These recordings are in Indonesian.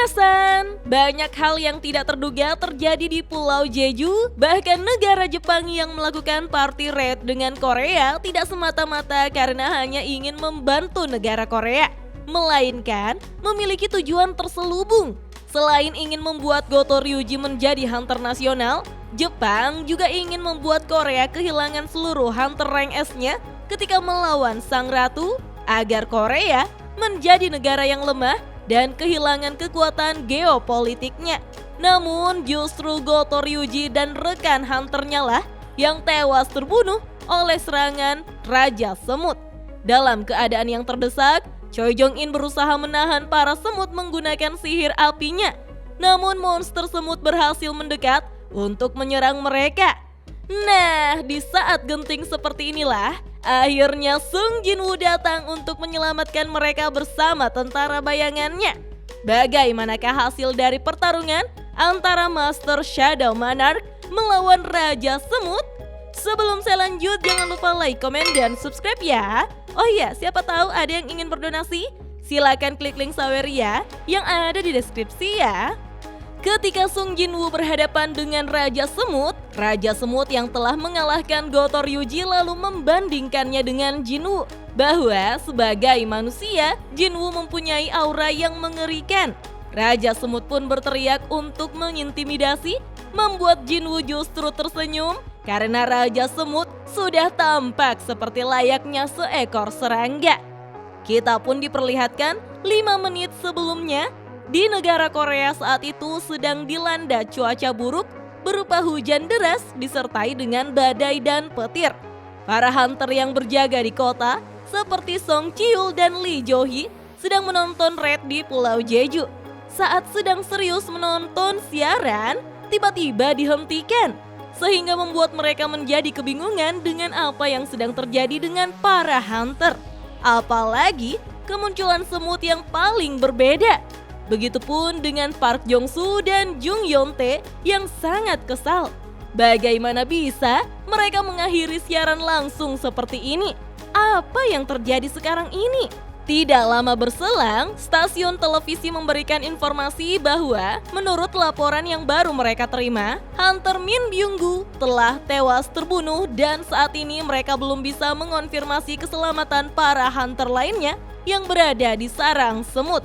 Pemanasan. Banyak hal yang tidak terduga terjadi di Pulau Jeju. Bahkan negara Jepang yang melakukan party raid dengan Korea tidak semata-mata karena hanya ingin membantu negara Korea, melainkan memiliki tujuan terselubung. Selain ingin membuat Goto Ryuji menjadi hunter nasional, Jepang juga ingin membuat Korea kehilangan seluruh hunter rank S-nya ketika melawan Sang Ratu agar Korea menjadi negara yang lemah dan kehilangan kekuatan geopolitiknya. Namun justru Goto Ryuji dan rekan hunternya lah yang tewas terbunuh oleh serangan Raja Semut. Dalam keadaan yang terdesak, Choi Jong-in berusaha menahan para semut menggunakan sihir apinya. Namun monster semut berhasil mendekat untuk menyerang mereka. Nah, di saat genting seperti inilah, akhirnya Sung Jinwoo datang untuk menyelamatkan mereka bersama tentara bayangannya. Bagaimanakah hasil dari pertarungan antara Master Shadow Monarch melawan Raja Semut? Sebelum saya lanjut, jangan lupa like, komen, dan subscribe ya. Oh iya, siapa tahu ada yang ingin berdonasi? Silakan klik link Saweria yang ada di deskripsi ya. Ketika Sung Jinwoo berhadapan dengan Raja Semut yang telah mengalahkan Goto Ryuji lalu membandingkannya dengan Jinwoo bahwa sebagai manusia, Jinwoo mempunyai aura yang mengerikan. Raja Semut pun berteriak untuk mengintimidasi, membuat Jinwoo justru tersenyum karena Raja Semut sudah tampak seperti layaknya seekor serangga. Kita pun diperlihatkan 5 menit sebelumnya, di negara Korea saat itu sedang dilanda cuaca buruk berupa hujan deras disertai dengan badai dan petir. Para hunter yang berjaga di kota seperti Song Chiul dan Lee Jo-hee sedang menonton raid di Pulau Jeju. Saat sedang serius menonton siaran, tiba-tiba dihentikan sehingga membuat mereka menjadi kebingungan dengan apa yang sedang terjadi dengan para hunter. Apalagi kemunculan semut yang paling berbeda. Begitupun dengan Park Jong-soo dan Jung Yeon-tae yang sangat kesal. Bagaimana bisa mereka mengakhiri siaran langsung seperti ini? Apa yang terjadi sekarang ini? Tidak lama berselang, stasiun televisi memberikan informasi bahwa menurut laporan yang baru mereka terima, Hunter Min Byung-gu telah tewas terbunuh dan saat ini mereka belum bisa mengonfirmasi keselamatan para hunter lainnya yang berada di sarang semut.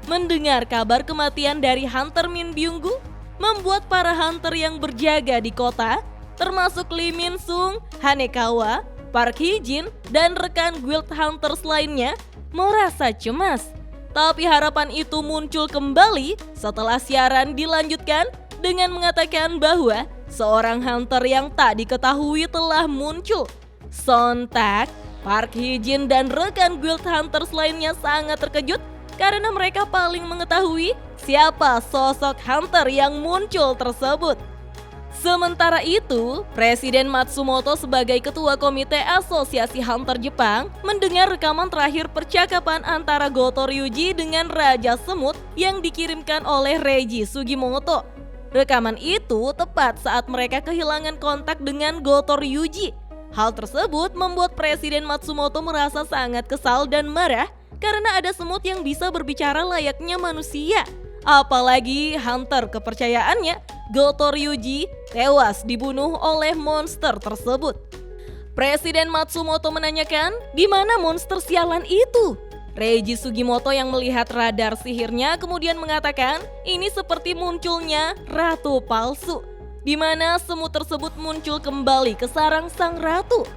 Mendengar kabar kematian dari Hunter Min Byung-gu membuat para hunter yang berjaga di kota, termasuk Lee Min-sung, Hanekawa, Park Hee-jin, dan rekan guild hunters lainnya merasa cemas. Tapi harapan itu muncul kembali setelah siaran dilanjutkan dengan mengatakan bahwa seorang hunter yang tak diketahui telah muncul. Sontak, Park Hee-jin dan rekan guild hunters lainnya sangat terkejut karena mereka paling mengetahui siapa sosok hunter yang muncul tersebut. Sementara itu, Presiden Matsumoto sebagai Ketua Komite Asosiasi Hunter Jepang mendengar rekaman terakhir percakapan antara Goto Ryuji dengan Raja Semut yang dikirimkan oleh Reiji Sugimoto. Rekaman itu tepat saat mereka kehilangan kontak dengan Goto Ryuji. Hal tersebut membuat Presiden Matsumoto merasa sangat kesal dan marah karena ada semut yang bisa berbicara layaknya manusia. Apalagi hunter kepercayaannya, Goto Ryuji, tewas dibunuh oleh monster tersebut. Presiden Matsumoto menanyakan, di mana monster sialan itu? Reiji Sugimoto yang melihat radar sihirnya kemudian mengatakan, ini seperti munculnya ratu palsu, di mana semut tersebut muncul kembali ke sarang sang ratu.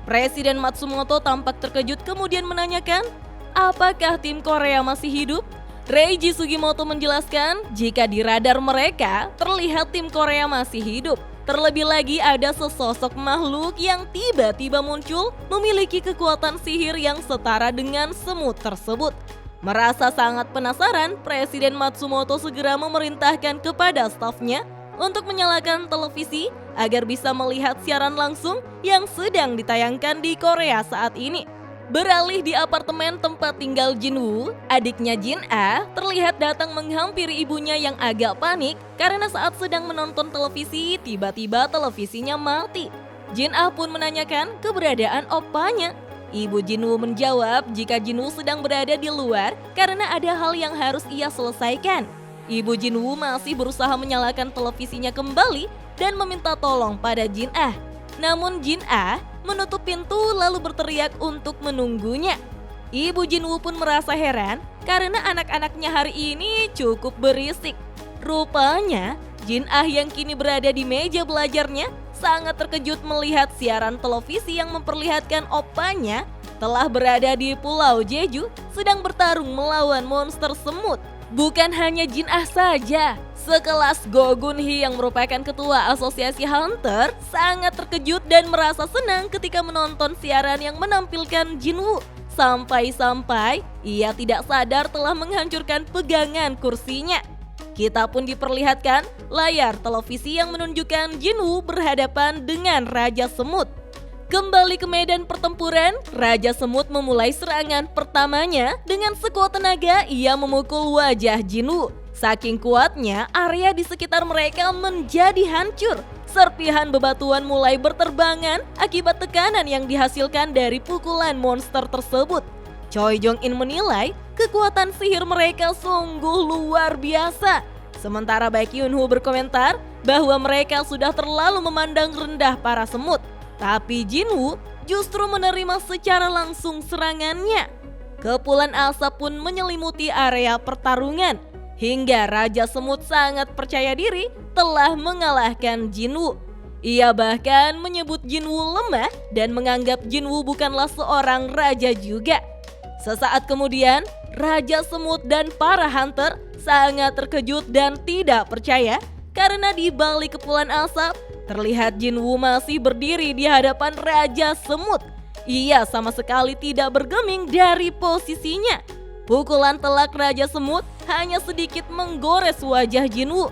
Presiden Matsumoto tampak terkejut kemudian menanyakan, apakah tim Korea masih hidup? Reiji Sugimoto menjelaskan jika di radar mereka terlihat tim Korea masih hidup. Terlebih lagi ada sesosok makhluk yang tiba-tiba muncul memiliki kekuatan sihir yang setara dengan semut tersebut. Merasa sangat penasaran, Presiden Matsumoto segera memerintahkan kepada stafnya untuk menyalakan televisi agar bisa melihat siaran langsung yang sedang ditayangkan di Korea saat ini. Beralih di apartemen tempat tinggal Jinwoo, adiknya Jin-ah terlihat datang menghampiri ibunya yang agak panik karena saat sedang menonton televisi, tiba-tiba televisinya mati. Jin-ah pun menanyakan keberadaan opanya. Ibu Jinwoo menjawab jika Jinwoo sedang berada di luar karena ada hal yang harus ia selesaikan. Ibu Jinwoo masih berusaha menyalakan televisinya kembali dan meminta tolong pada Jin Ah. Namun Jin Ah menutup pintu lalu berteriak untuk menunggunya. Ibu Jinwoo pun merasa heran karena anak-anaknya hari ini cukup berisik. Rupanya Jin Ah yang kini berada di meja belajarnya sangat terkejut melihat siaran televisi yang memperlihatkan opanya telah berada di Pulau Jeju sedang bertarung melawan monster semut. Bukan hanya Jin Ah saja, sekelas Go Gun Hee yang merupakan ketua asosiasi Hunter sangat terkejut dan merasa senang ketika menonton siaran yang menampilkan Jinwoo. Sampai-sampai ia tidak sadar telah menghancurkan pegangan kursinya. Kita pun diperlihatkan layar televisi yang menunjukkan Jinwoo berhadapan dengan Raja Semut. Kembali ke medan pertempuran, Raja Semut memulai serangan pertamanya dengan sekuat tenaga ia memukul wajah Jinwoo. Saking kuatnya, area di sekitar mereka menjadi hancur. Serpihan bebatuan mulai berterbangan akibat tekanan yang dihasilkan dari pukulan monster tersebut. Choi Jong-in menilai kekuatan sihir mereka sungguh luar biasa. Sementara Baek Yoon-ho berkomentar bahwa mereka sudah terlalu memandang rendah para semut. Tapi Jinwoo justru menerima secara langsung serangannya. Kepulan asap pun menyelimuti area pertarungan. Hingga Raja Semut sangat percaya diri telah mengalahkan Jinwoo. Ia bahkan menyebut Jinwoo lemah dan menganggap Jinwoo bukanlah seorang raja juga. Sesaat kemudian, Raja Semut dan para hunter sangat terkejut dan tidak percaya karena di balik kepulan asap terlihat Jinwoo masih berdiri di hadapan Raja Semut. Ia sama sekali tidak bergeming dari posisinya. Pukulan telak Raja Semut hanya sedikit menggores wajah Jinwoo.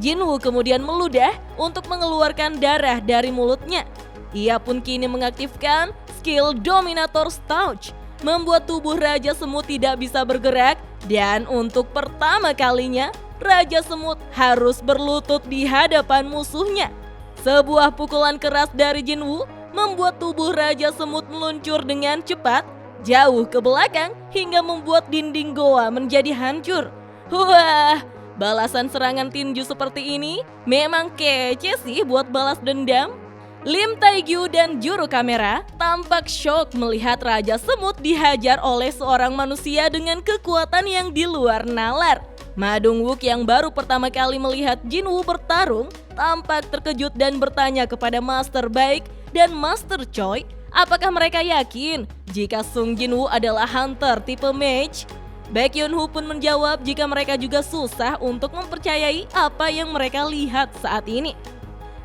Jinwoo kemudian meludah untuk mengeluarkan darah dari mulutnya. Ia pun kini mengaktifkan skill Dominator Stouch, membuat tubuh Raja Semut tidak bisa bergerak dan untuk pertama kalinya Raja Semut harus berlutut di hadapan musuhnya. Sebuah pukulan keras dari Jinwoo membuat tubuh Raja Semut meluncur dengan cepat jauh ke belakang hingga membuat dinding goa menjadi hancur. Wah, balasan serangan tinju seperti ini memang kece sih buat balas dendam. Lim Taegyu dan juru kamera tampak shock melihat Raja Semut dihajar oleh seorang manusia dengan kekuatan yang di luar nalar. Ma Dong-wook yang baru pertama kali melihat Jinwoo bertarung tampak terkejut dan bertanya kepada Master Baek dan Master Choi, apakah mereka yakin jika Sung Jinwoo adalah hunter tipe mage? Baek Yoon-ho pun menjawab jika mereka juga susah untuk mempercayai apa yang mereka lihat saat ini.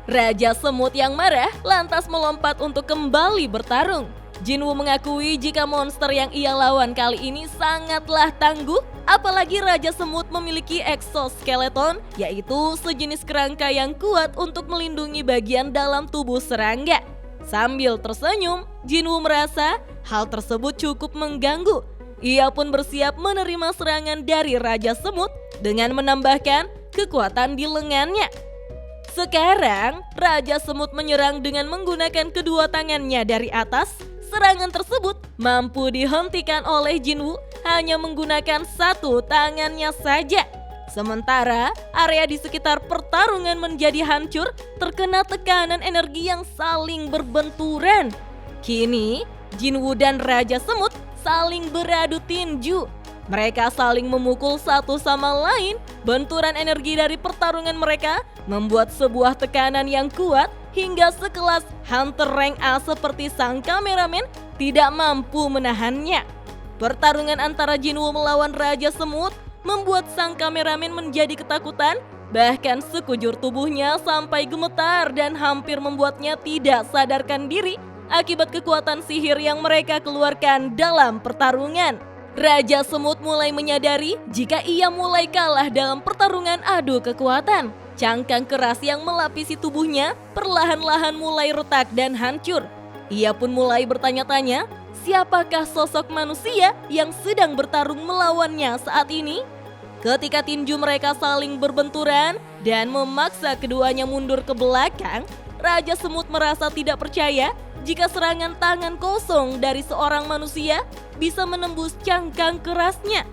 Raja Semut yang marah lantas melompat untuk kembali bertarung. Jinwoo mengakui jika monster yang ia lawan kali ini sangatlah tangguh, apalagi Raja Semut memiliki exoskeleton, yaitu sejenis kerangka yang kuat untuk melindungi bagian dalam tubuh serangga. Sambil tersenyum, Jinwoo merasa hal tersebut cukup mengganggu. Ia pun bersiap menerima serangan dari Raja Semut dengan menambahkan kekuatan di lengannya. Sekarang, Raja Semut menyerang dengan menggunakan kedua tangannya dari atas. Serangan tersebut mampu dihentikan oleh Jinwoo hanya menggunakan satu tangannya saja. Sementara area di sekitar pertarungan menjadi hancur terkena tekanan energi yang saling berbenturan. Kini, Jinwoo dan Raja Semut saling beradu tinju. Mereka saling memukul satu sama lain. Benturan energi dari pertarungan mereka membuat sebuah tekanan yang kuat hingga sekelas hunter rank A seperti sang kameramen tidak mampu menahannya. Pertarungan antara Jinwoo melawan Raja Semut membuat sang kameramen menjadi ketakutan, bahkan sekujur tubuhnya sampai gemetar dan hampir membuatnya tidak sadarkan diri akibat kekuatan sihir yang mereka keluarkan dalam pertarungan. Raja Semut mulai menyadari jika ia mulai kalah dalam pertarungan adu kekuatan. Cangkang keras yang melapisi tubuhnya perlahan-lahan mulai retak dan hancur. Ia pun mulai bertanya-tanya, siapakah sosok manusia yang sedang bertarung melawannya saat ini? Ketika tinju mereka saling berbenturan dan memaksa keduanya mundur ke belakang, Raja Semut merasa tidak percaya jika serangan tangan kosong dari seorang manusia bisa menembus cangkang kerasnya.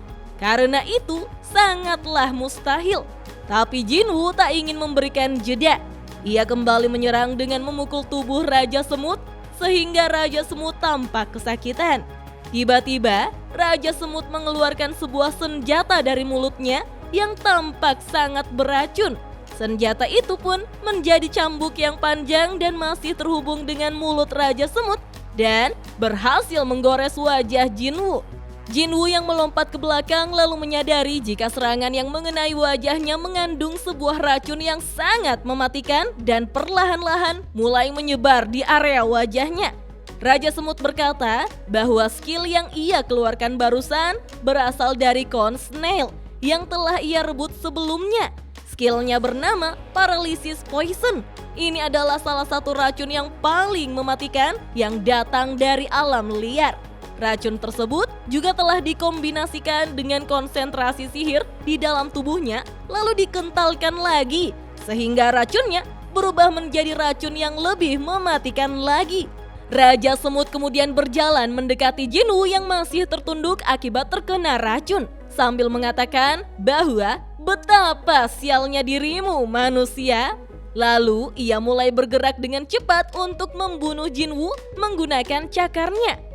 Karena itu sangatlah mustahil. Tapi Jinwoo tak ingin memberikan jeda. Ia kembali menyerang dengan memukul tubuh Raja Semut sehingga Raja Semut tampak kesakitan. Tiba-tiba Raja Semut mengeluarkan sebuah senjata dari mulutnya yang tampak sangat beracun. Senjata itu pun menjadi cambuk yang panjang dan masih terhubung dengan mulut Raja Semut dan berhasil menggores wajah Jinwoo. Jinwoo yang melompat ke belakang lalu menyadari jika serangan yang mengenai wajahnya mengandung sebuah racun yang sangat mematikan dan perlahan-lahan mulai menyebar di area wajahnya. Raja Semut berkata bahwa skill yang ia keluarkan barusan berasal dari Cone Snail yang telah ia rebut sebelumnya. Skillnya bernama Paralysis Poison. Ini adalah salah satu racun yang paling mematikan yang datang dari alam liar. Racun tersebut juga telah dikombinasikan dengan konsentrasi sihir di dalam tubuhnya lalu dikentalkan lagi sehingga racunnya berubah menjadi racun yang lebih mematikan lagi. Raja Semut kemudian berjalan mendekati Jinwoo yang masih tertunduk akibat terkena racun sambil mengatakan bahwa betapa sialnya dirimu manusia. Lalu ia mulai bergerak dengan cepat untuk membunuh Jinwoo menggunakan cakarnya.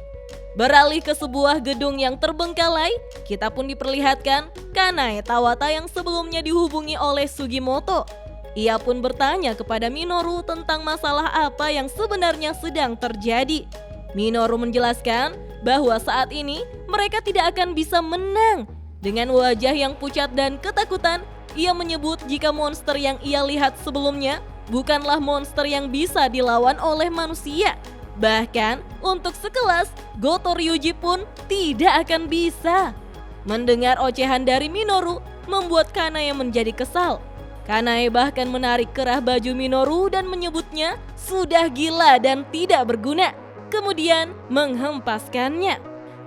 Beralih ke sebuah gedung yang terbengkalai, kita pun diperlihatkan Kanae Tawata yang sebelumnya dihubungi oleh Sugimoto. Ia pun bertanya kepada Minoru tentang masalah apa yang sebenarnya sedang terjadi. Minoru menjelaskan bahwa saat ini mereka tidak akan bisa menang. Dengan wajah yang pucat dan ketakutan, ia menyebut jika monster yang ia lihat sebelumnya bukanlah monster yang bisa dilawan oleh manusia. Bahkan untuk sekelas Goto Ryuji pun tidak akan bisa. Mendengar ocehan dari Minoru membuat Kanae menjadi kesal. Kanae bahkan menarik kerah baju Minoru dan menyebutnya sudah gila dan tidak berguna. Kemudian menghempaskannya.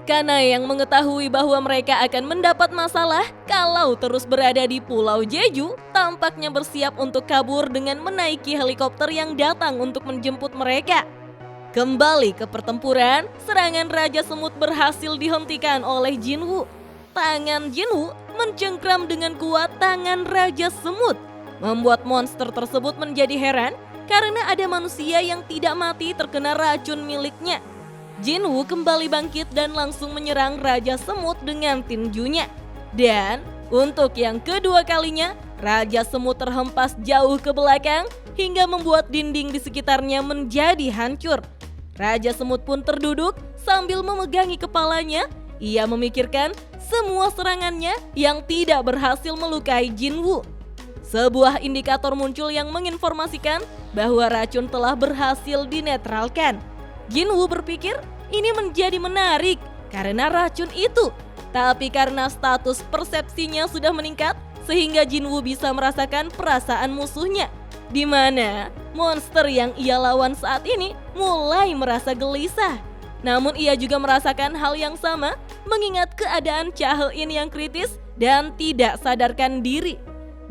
Kanae yang mengetahui bahwa mereka akan mendapat masalah kalau terus berada di Pulau Jeju tampaknya bersiap untuk kabur dengan menaiki helikopter yang datang untuk menjemput mereka. Kembali ke pertempuran, serangan Raja Semut berhasil dihentikan oleh Jinwoo. Tangan Jinwoo mencengkram dengan kuat tangan Raja Semut, membuat monster tersebut menjadi heran karena ada manusia yang tidak mati terkena racun miliknya. Jinwoo kembali bangkit dan langsung menyerang Raja Semut dengan tinjunya. Dan untuk yang kedua kalinya, Raja Semut terhempas jauh ke belakang hingga membuat dinding di sekitarnya menjadi hancur. Raja Semut pun terduduk sambil memegangi kepalanya. Ia memikirkan semua serangannya yang tidak berhasil melukai Jinwoo. Sebuah indikator muncul yang menginformasikan bahwa racun telah berhasil dinetralkan. Jinwoo berpikir ini menjadi menarik karena racun itu. Tapi karena status persepsinya sudah meningkat sehingga Jinwoo bisa merasakan perasaan musuhnya. Di mana monster yang ia lawan saat ini mulai merasa gelisah. Namun ia juga merasakan hal yang sama mengingat keadaan Cha-He-in yang kritis dan tidak sadarkan diri.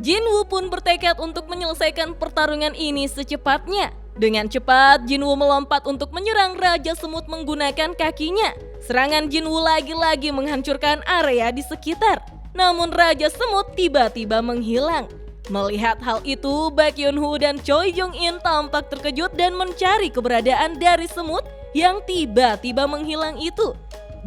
Jinwoo pun bertekad untuk menyelesaikan pertarungan ini secepatnya. Dengan cepat Jinwoo melompat untuk menyerang Raja Semut menggunakan kakinya. Serangan Jinwoo lagi-lagi menghancurkan area di sekitar. Namun Raja Semut tiba-tiba menghilang. Melihat hal itu, Baek Yoon-ho dan Choi Jong-in tampak terkejut dan mencari keberadaan dari semut yang tiba-tiba menghilang itu.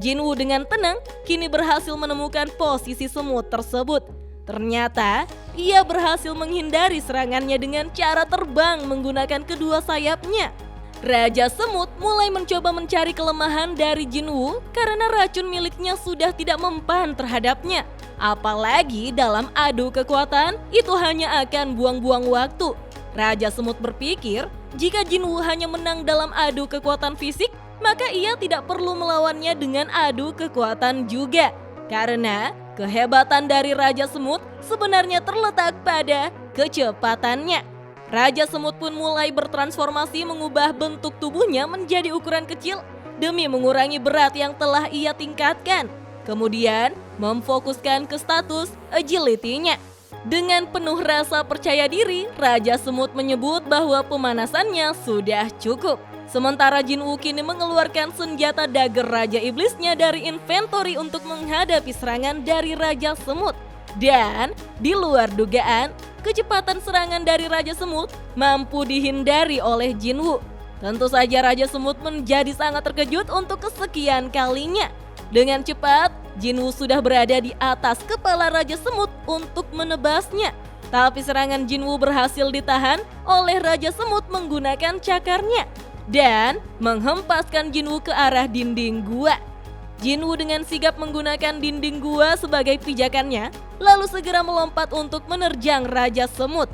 Jinwoo dengan tenang kini berhasil menemukan posisi semut tersebut. Ternyata ia berhasil menghindari serangannya dengan cara terbang menggunakan kedua sayapnya. Raja Semut mulai mencoba mencari kelemahan dari Jinwoo karena racun miliknya sudah tidak mempan terhadapnya. Apalagi dalam adu kekuatan itu hanya akan buang-buang waktu. Raja Semut berpikir jika Jinwoo hanya menang dalam adu kekuatan fisik, maka ia tidak perlu melawannya dengan adu kekuatan juga. Karena kehebatan dari Raja Semut sebenarnya terletak pada kecepatannya. Raja Semut pun mulai bertransformasi mengubah bentuk tubuhnya menjadi ukuran kecil demi mengurangi berat yang telah ia tingkatkan. Kemudian memfokuskan ke status agility-nya. Dengan penuh rasa percaya diri, Raja Semut menyebut bahwa pemanasannya sudah cukup. Sementara Jinwoo kini mengeluarkan senjata dagger Raja Iblisnya dari inventory untuk menghadapi serangan dari Raja Semut. Dan di luar dugaan, kecepatan serangan dari Raja Semut mampu dihindari oleh Jinwoo. Tentu saja Raja Semut menjadi sangat terkejut untuk kesekian kalinya. Dengan cepat, Jinwoo sudah berada di atas kepala Raja Semut untuk menebasnya. Tapi serangan Jinwoo berhasil ditahan oleh Raja Semut menggunakan cakarnya dan menghempaskan Jinwoo ke arah dinding gua. Jinwoo dengan sigap menggunakan dinding gua sebagai pijakannya, lalu segera melompat untuk menerjang Raja Semut.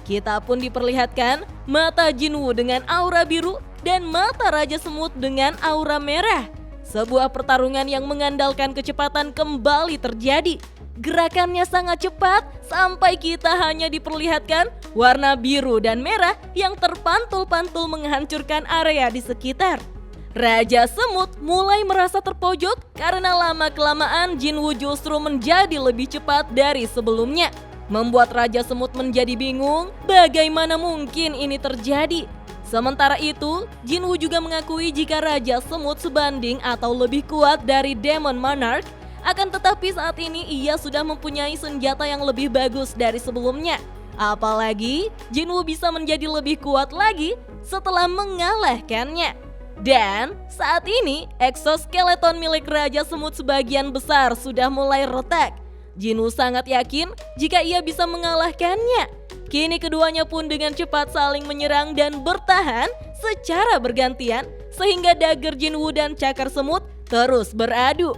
Kita pun diperlihatkan mata Jinwoo dengan aura biru dan mata Raja Semut dengan aura merah. Sebuah pertarungan yang mengandalkan kecepatan kembali terjadi. Gerakannya sangat cepat sampai kita hanya diperlihatkan warna biru dan merah yang terpantul-pantul menghancurkan area di sekitar. Raja Semut mulai merasa terpojok karena lama-kelamaan Jinwoo justru menjadi lebih cepat dari sebelumnya. Membuat Raja Semut menjadi bingung bagaimana mungkin ini terjadi. Sementara itu, Jinwoo juga mengakui jika Raja Semut sebanding atau lebih kuat dari Demon Monarch. Akan tetapi saat ini ia sudah mempunyai senjata yang lebih bagus dari sebelumnya. Apalagi Jinwoo bisa menjadi lebih kuat lagi setelah mengalahkannya. Dan saat ini exoskeleton milik Raja Semut sebagian besar sudah mulai retak. Jinwoo sangat yakin jika ia bisa mengalahkannya. Kini keduanya pun dengan cepat saling menyerang dan bertahan secara bergantian sehingga dagger Jinwoo dan cakar semut terus beradu.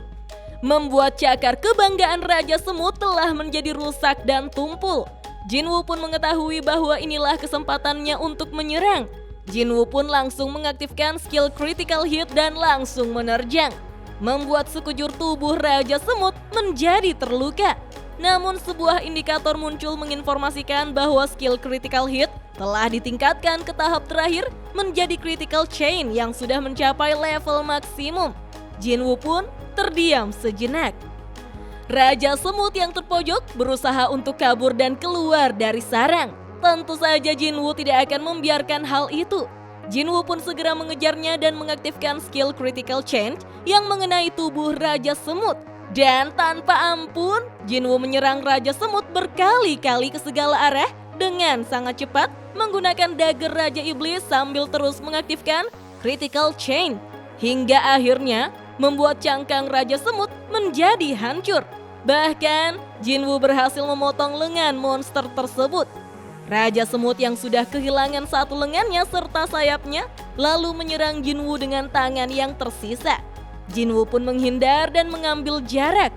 Membuat cakar kebanggaan Raja Semut telah menjadi rusak dan tumpul. Jinwoo pun mengetahui bahwa inilah kesempatannya untuk menyerang. Jinwoo pun langsung mengaktifkan skill critical hit dan langsung menerjang, membuat sekujur tubuh Raja Semut menjadi terluka. Namun sebuah indikator muncul menginformasikan bahwa skill critical hit telah ditingkatkan ke tahap terakhir menjadi critical chain yang sudah mencapai level maksimum. Jinwoo pun terdiam sejenak. Raja Semut yang terpojok berusaha untuk kabur dan keluar dari sarang. Tentu saja Jinwoo tidak akan membiarkan hal itu. Jinwoo pun segera mengejarnya dan mengaktifkan skill critical change yang mengenai tubuh Raja Semut. Dan tanpa ampun, Jinwoo menyerang Raja Semut berkali-kali ke segala arah dengan sangat cepat menggunakan dagger Raja Iblis sambil terus mengaktifkan critical chain. Hingga akhirnya membuat cangkang Raja Semut menjadi hancur. Bahkan Jinwoo berhasil memotong lengan monster tersebut. Raja Semut yang sudah kehilangan satu lengannya serta sayapnya lalu menyerang Jinwoo dengan tangan yang tersisa. Jinwoo pun menghindar dan mengambil jarak.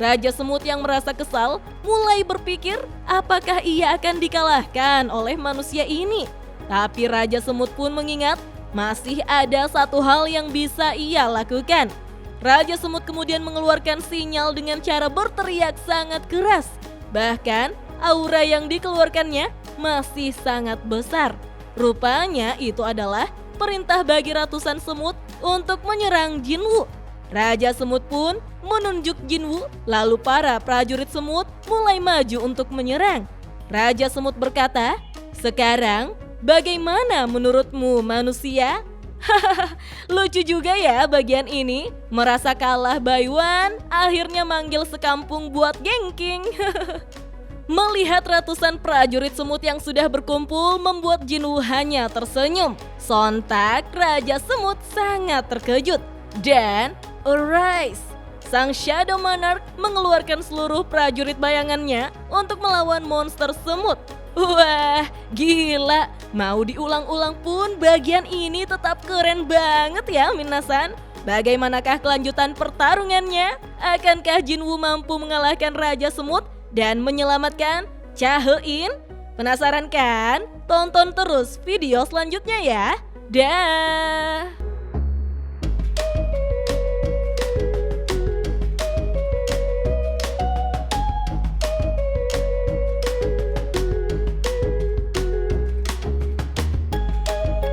Raja Semut yang merasa kesal mulai berpikir apakah ia akan dikalahkan oleh manusia ini. Tapi Raja Semut pun mengingat masih ada satu hal yang bisa ia lakukan. Raja Semut kemudian mengeluarkan sinyal dengan cara berteriak sangat keras. Bahkan aura yang dikeluarkannya masih sangat besar. Rupanya itu adalah perintah bagi ratusan semut untuk menyerang Jinwoo. Raja Semut pun menunjuk Jinwoo, lalu para prajurit semut mulai maju untuk menyerang. Raja Semut berkata, "Sekarang bagaimana menurutmu manusia?" Hahaha, lucu juga ya bagian ini. Merasa kalah by one, akhirnya manggil sekampung buat gengking. Melihat ratusan prajurit semut yang sudah berkumpul membuat Jinwoo hanya tersenyum. Sontak Raja Semut sangat terkejut. Dan arise, sang Shadow Monarch mengeluarkan seluruh prajurit bayangannya untuk melawan monster semut. Wah, gila. Mau diulang-ulang pun bagian ini tetap keren banget ya minasan. Bagaimanakah kelanjutan pertarungannya? Akankah Jinwoo mampu mengalahkan Raja Semut dan menyelamatkan Chaein? Penasaran kan? Tonton terus video selanjutnya ya. Dah.